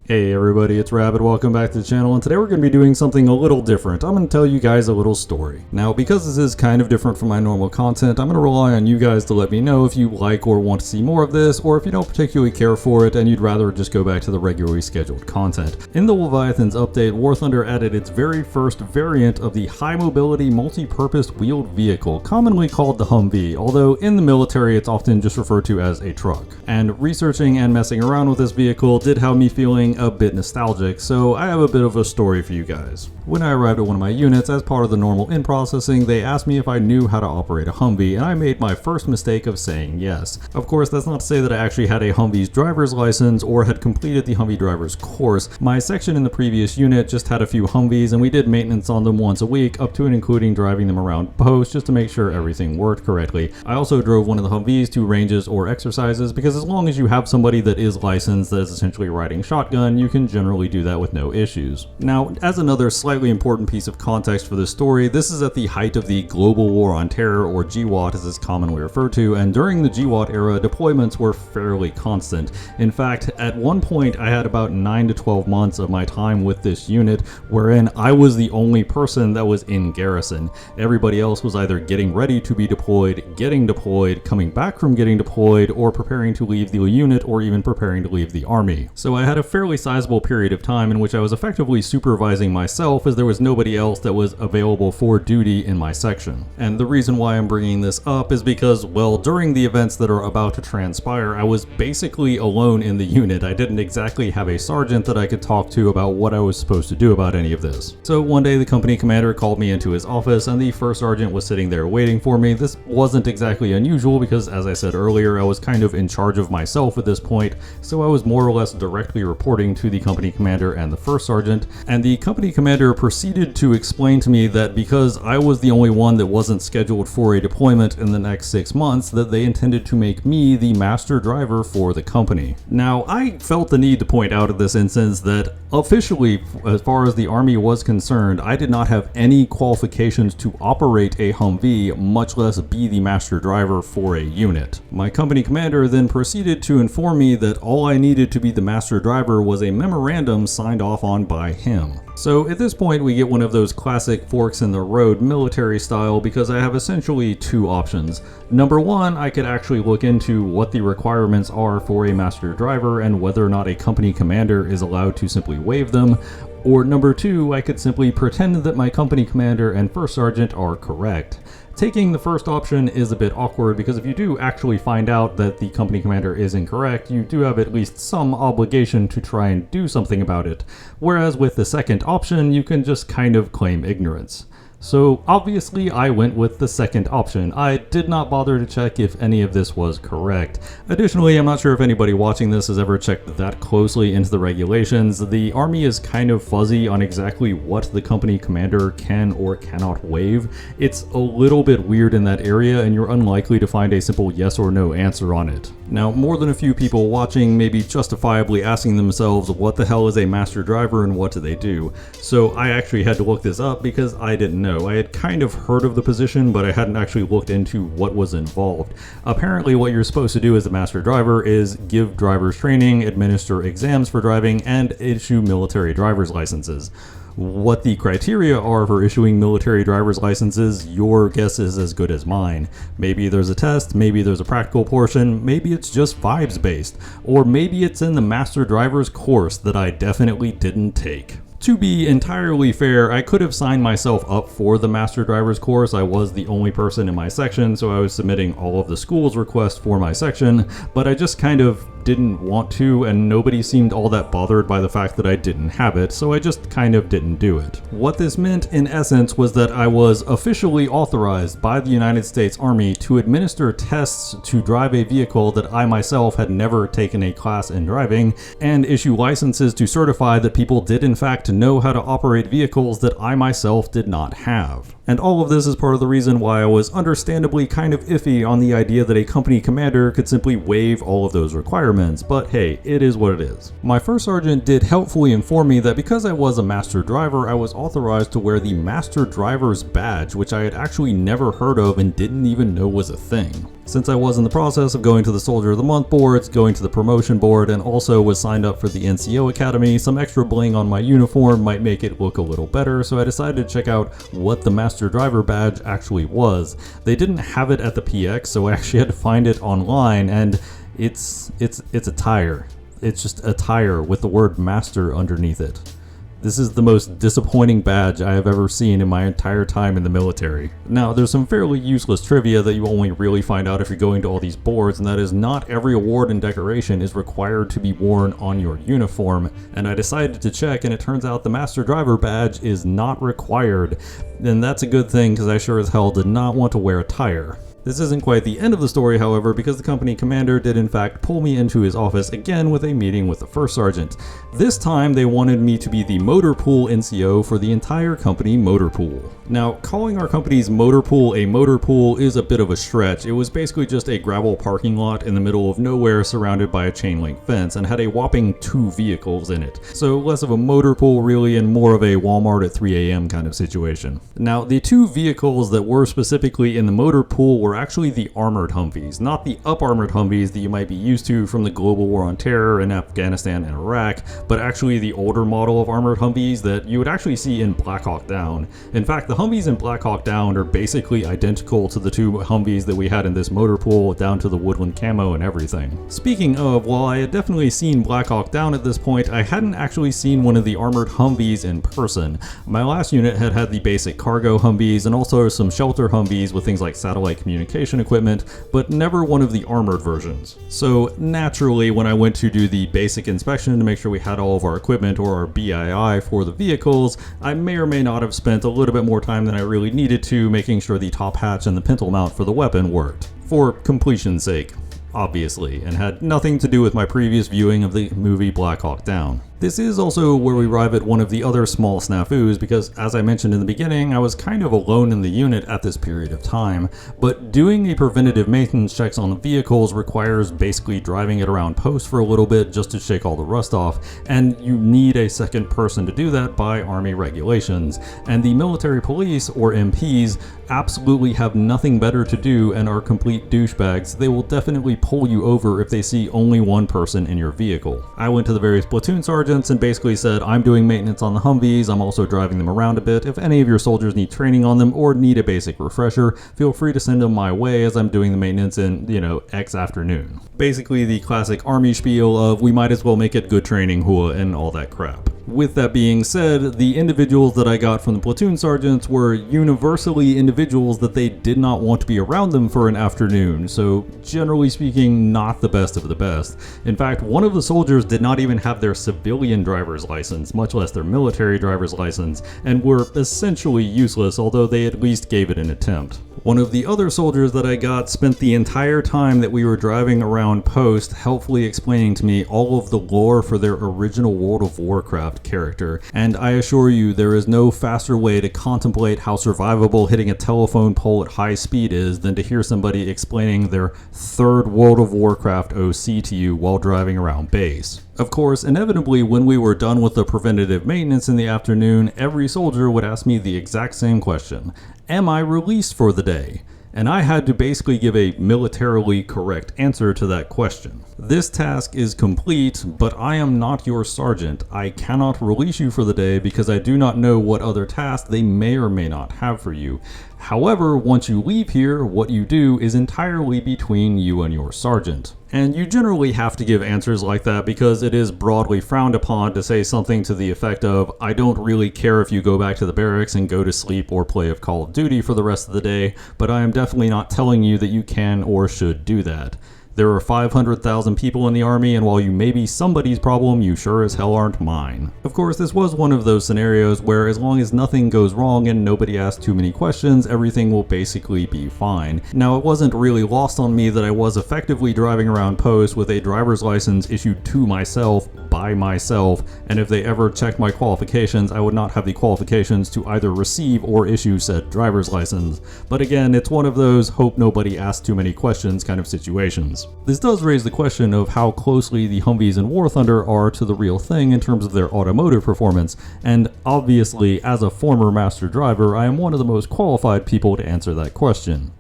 Hey everybody, it's Rabbit. Welcome back to the channel, and today we're going to be doing something a little different. I'm going to tell you guys a little story. Now, because this is kind of different from my normal content, I'm going to rely on you guys to let me know if you like or want to see more of this, or if you don't particularly care for it and you'd rather just go back to the regularly scheduled content. In the Leviathans update, War Thunder added its very first variant of the high mobility multi-purpose wheeled vehicle, commonly called the Humvee, although in the military it's often just referred to as a truck. And researching and messing around with this vehicle did have me feeling a bit nostalgic, so I have a bit of a story for you guys. When I arrived at one of my units, as part of the normal in-processing, they asked me if I knew how to operate a Humvee, and I made my first mistake of saying yes. Of course, that's not to say that I actually had a Humvee's driver's license or had completed the Humvee driver's course. My section in the previous unit just had a few Humvees, and we did maintenance on them once a week, up to and including driving them around post just to make sure everything worked correctly. I also drove one of the Humvees to ranges or exercises, because as long as you have somebody that is licensed that is essentially riding shotgun, you can generally do that with no issues. Now, as another slightly important piece of context for this story, this is at the height of the Global War on Terror, or GWOT as it's commonly referred to, and during the GWOT era, deployments were fairly constant. In fact, at one point I had about 9 to 12 months of my time with this unit wherein I was the only person that was in garrison. Everybody else was either getting ready to be deployed, getting deployed, coming back from getting deployed, or preparing to leave the unit, or even preparing to leave the army. So I had a fairly sizable period of time in which I was effectively supervising myself, as there was nobody else that was available for duty in my section. And the reason why I'm bringing this up is because, well, during the events that are about to transpire, I was basically alone in the unit. I didn't exactly have a sergeant that I could talk to about what I was supposed to do about any of this. So one day the company commander called me into his office, and the first sergeant was sitting there waiting for me. This wasn't exactly unusual because, as I said earlier, I was kind of in charge of myself at this point, so I was more or less directly reporting to the company commander and the first sergeant, and the company commander proceeded to explain to me that because I was the only one that wasn't scheduled for a deployment in the next 6 months, that they intended to make me the master driver for the company. Now, I felt the need to point out in this instance that officially, as far as the Army was concerned, I did not have any qualifications to operate a Humvee, much less be the master driver for a unit. My company commander then proceeded to inform me that all I needed to be the master driver was a memorandum signed off on by him. So at this point we get one of those classic forks in the road military style, because I have essentially two options. Number one, I could actually look into what the requirements are for a master driver and whether or not a company commander is allowed to simply waive them. Or number two, I could simply pretend that my company commander and first sergeant are correct. Taking the first option is a bit awkward, because if you do actually find out that the company commander is incorrect, you do have at least some obligation to try and do something about it. Whereas with the second option, you can just kind of claim ignorance. So obviously I went with the second option. I did not bother to check if any of this was correct. Additionally, I'm not sure if anybody watching this has ever checked that closely into the regulations. The Army is kind of fuzzy on exactly what the company commander can or cannot waive. It's a little bit weird in that area, and you're unlikely to find a simple yes or no answer on it. Now, more than a few people watching may be justifiably asking themselves, what the hell is a master driver and what do they do? So I actually had to look this up because I didn't know. I had kind of heard of the position, but I hadn't actually looked into what was involved. Apparently what you're supposed to do as a master driver is give drivers training, administer exams for driving, and issue military driver's licenses. What the criteria are for issuing military driver's licenses, your guess is as good as mine. Maybe there's a test, maybe there's a practical portion, maybe it's just vibes based, or maybe it's in the master driver's course that I definitely didn't take. To be entirely fair, I could have signed myself up for the master driver's course. I was the only person in my section, so I was submitting all of the school's requests for my section, but I just kind of didn't want to, and nobody seemed all that bothered by the fact that I didn't have it, so I just kind of didn't do it. What this meant in essence was that I was officially authorized by the United States Army to administer tests to drive a vehicle that I myself had never taken a class in driving, and issue licenses to certify that people did in fact know how to operate vehicles that I myself did not have. And all of this is part of the reason why I was understandably kind of iffy on the idea that a company commander could simply waive all of those requirements, but hey, it is what it is. My first sergeant did helpfully inform me that because I was a master driver, I was authorized to wear the master driver's badge, which I had actually never heard of and didn't even know was a thing. Since I was in the process of going to the Soldier of the Month boards, going to the promotion board, and also was signed up for the NCO Academy, some extra bling on my uniform might make it look a little better, so I decided to check out what the Master Driver badge actually was. They didn't have it at the PX, so I actually had to find it online, and it's a tire. It's just a tire with the word Master underneath it. This is the most disappointing badge I have ever seen in my entire time in the military. Now, there's some fairly useless trivia that you only really find out if you're going to all these boards, and that is not every award and decoration is required to be worn on your uniform. And I decided to check, and it turns out the Master Driver badge is not required. And that's a good thing, because I sure as hell did not want to wear a tire. This isn't quite the end of the story, however, because the company commander did in fact pull me into his office again with a meeting with the first sergeant. This time they wanted me to be the Motorpool NCO for the entire company Motorpool. Now, calling our company's Motorpool a Motorpool is a bit of a stretch. It was basically just a gravel parking lot in the middle of nowhere surrounded by a chain link fence and had a whopping 2 vehicles in it. So less of a Motorpool really and more of a Walmart at 3 a.m. kind of situation. Now, the 2 vehicles that were specifically in the Motorpool were actually the armored Humvees, not the up-armored Humvees that you might be used to from the global war on terror in Afghanistan and Iraq, but actually the older model of armored Humvees that you would actually see in Black Hawk Down. In fact, the Humvees in Black Hawk Down are basically identical to the 2 Humvees that we had in this Motorpool, down to the woodland camo and everything. Speaking of, while I had definitely seen Black Hawk Down at this point, I hadn't actually seen one of the armored Humvees in person. My last unit had the basic cargo Humvees and also some shelter Humvees with things like satellite communication equipment, but never one of the armored versions. So naturally, when I went to do the basic inspection to make sure we had all of our equipment or our BII for the vehicles, I may or may not have spent a little bit more time than I really needed to making sure the top hatch and the pintle mount for the weapon worked. For completion's sake, obviously, and had nothing to do with my previous viewing of the movie Black Hawk Down. This is also where we arrive at one of the other small snafus, because as I mentioned in the beginning, I was kind of alone in the unit at this period of time, but doing a preventative maintenance checks on the vehicles requires basically driving it around post for a little bit just to shake all the rust off, and you need a second person to do that by Army regulations, and the military police, or MPs, absolutely have nothing better to do and are complete douchebags. They will definitely pull you over if they see only one person in your vehicle. I went to the various platoon sergeants and basically said, I'm doing maintenance on the Humvees, I'm also driving them around a bit. If any of your soldiers need training on them or need a basic refresher, feel free to send them my way as I'm doing the maintenance in, X afternoon. Basically the classic Army spiel of we might as well make it good training, hua, and all that crap. With that being said, the individuals that I got from the platoon sergeants were universally individuals that they did not want to be around them for an afternoon, so generally speaking, not the best of the best. In fact, one of the soldiers did not even have their civilian driver's license, much less their military driver's license, and were essentially useless, although they at least gave it an attempt. One of the other soldiers that I got spent the entire time that we were driving around post helpfully explaining to me all of the lore for their original World of Warcraft character, and I assure you there is no faster way to contemplate how survivable hitting a telephone pole at high speed is than to hear somebody explaining their 3rd World of Warcraft OC to you while driving around base. Of course, inevitably when we were done with the preventative maintenance in the afternoon, every soldier would ask me the exact same question: am I released for the day? And I had to basically give a militarily correct answer to that question. This task is complete, but I am not your sergeant. I cannot release you for the day because I do not know what other tasks they may or may not have for you. However, once you leave here, what you do is entirely between you and your sergeant. And you generally have to give answers like that because it is broadly frowned upon to say something to the effect of, I don't really care if you go back to the barracks and go to sleep or play of Call of Duty for the rest of the day, but I am definitely not telling you that you can or should do that. There are 500,000 people in the Army, and while you may be somebody's problem, you sure as hell aren't mine. Of course, this was one of those scenarios where as long as nothing goes wrong and nobody asks too many questions, everything will basically be fine. Now, it wasn't really lost on me that I was effectively driving around post with a driver's license issued to myself by myself, and if they ever checked my qualifications, I would not have the qualifications to either receive or issue said driver's license. But again, it's one of those hope nobody asks too many questions kind of situations. This does raise the question of how closely the Humvees in War Thunder are to the real thing in terms of their automotive performance, and obviously, as a former master driver, I am one of the most qualified people to answer that question.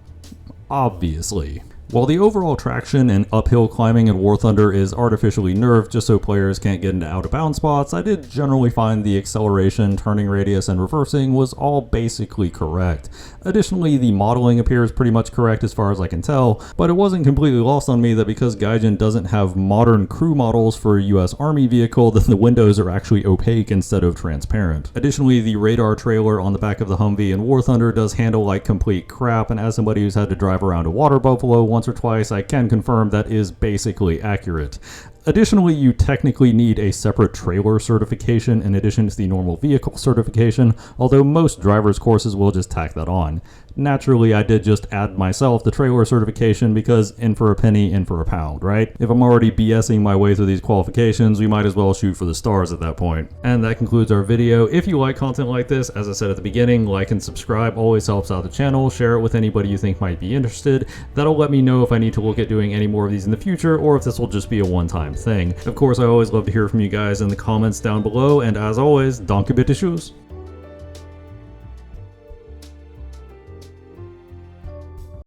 Obviously. While the overall traction and uphill climbing in War Thunder is artificially nerfed just so players can't get into out of bounds spots, I did generally find the acceleration, turning radius, and reversing was all basically correct. Additionally, the modeling appears pretty much correct as far as I can tell, but it wasn't completely lost on me that because Gaijin doesn't have modern crew models for a US Army vehicle, then the windows are actually opaque instead of transparent. Additionally, the radar trailer on the back of the Humvee in War Thunder does handle like complete crap, and as somebody who's had to drive around a water buffalo once or twice, I can confirm that is basically accurate. Additionally, you technically need a separate trailer certification in addition to the normal vehicle certification, although most driver's courses will just tack that on. Naturally, I did just add myself the trailer certification because in for a penny, in for a pound, right? If I'm already BSing my way through these qualifications, we might as well shoot for the stars at that point. And that concludes our video. If you like content like this, as I said at the beginning, like and subscribe always helps out the channel. Share it with anybody you think might be interested. That'll let me know if I need to look at doing any more of these in the future or if this will just be a one-time thing. Of course, I always love to hear from you guys in the comments down below, and as always, danke bitte tschüss.